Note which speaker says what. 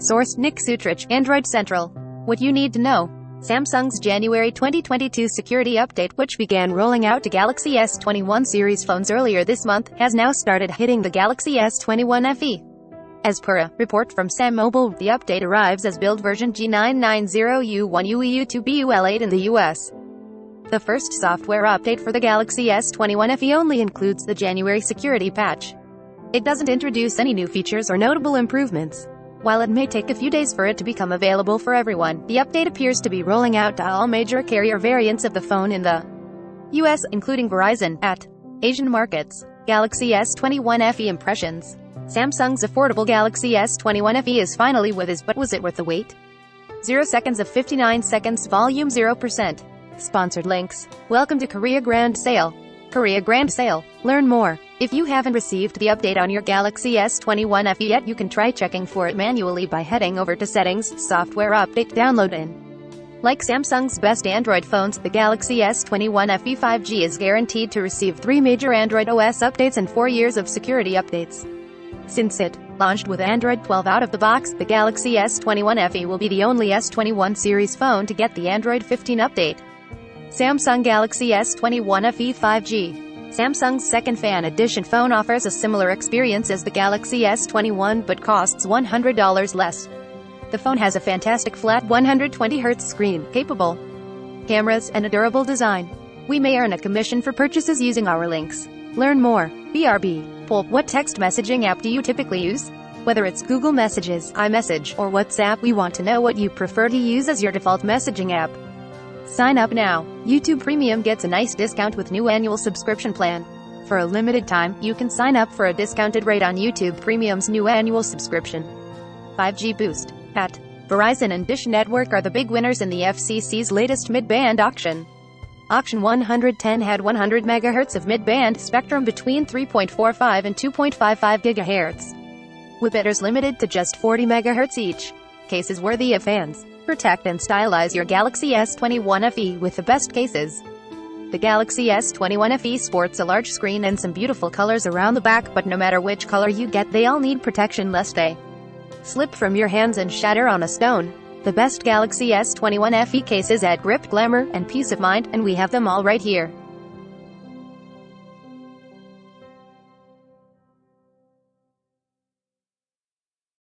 Speaker 1: Source: Nick Sutrich, Android Central. What you need to know. Samsung's January 2022 security update, which began rolling out to Galaxy S21 series phones earlier this month, has now started hitting the Galaxy S21 FE. As per a report from Sam Mobile, the update arrives as build version G990U1UEU2BUL8 in the US. The first software update for the Galaxy S21 FE only includes the January security patch. It doesn't introduce any new features or notable improvements. While it may take a few days for it to become available for everyone, the update appears to be rolling out to all major carrier variants of the phone in the US, including Verizon, at Asian markets. Galaxy S21 FE impressions. Samsung's affordable Galaxy S21 FE is finally with us, but was it worth the wait? 0 seconds of 59 seconds, volume 0%. Sponsored links. Welcome to Korea Grand Sale. Korea Grand Sale. Learn more. If you haven't received the update on your Galaxy S21 FE yet, you can try checking for it manually by heading over to Settings, Software Update, Download in. Like Samsung's best Android phones, the Galaxy S21 FE 5G is guaranteed to receive 3 major Android OS updates and 4 years of security updates. Since it launched with Android 12 out of the box, the Galaxy S21 FE will be the only S21 series phone to get the Android 15 update. Samsung Galaxy S21 FE 5G. Samsung's second Fan Edition phone offers a similar experience as the Galaxy S21 but costs $100 less. The phone has a fantastic flat 120Hz screen, capable cameras, and a durable design. We may earn a commission for purchases using our links. Learn more. BRB. Poll: what text messaging app do you typically use? Whether it's Google Messages, iMessage, or WhatsApp, we want to know what you prefer to use as your default messaging app. Sign up now. YouTube Premium gets a nice discount with new annual subscription plan. For a limited time, you can sign up for a discounted rate on YouTube Premium's new annual subscription. 5G boost. At Verizon and Dish Network are the big winners in the FCC's latest mid-band auction. Auction 110 had 100 MHz of mid-band spectrum between 3.45 and 2.55 GHz. With bidders limited to just 40 MHz each. Cases worthy of fans. Protect and stylize your Galaxy S21 FE with the best cases. The Galaxy S21 FE sports a large screen and some beautiful colors around the back, but no matter which color you get, they all need protection lest they slip from your hands and shatter on a stone. The best Galaxy S21 FE cases add grip, glamour, and peace of mind, and we have them all right here.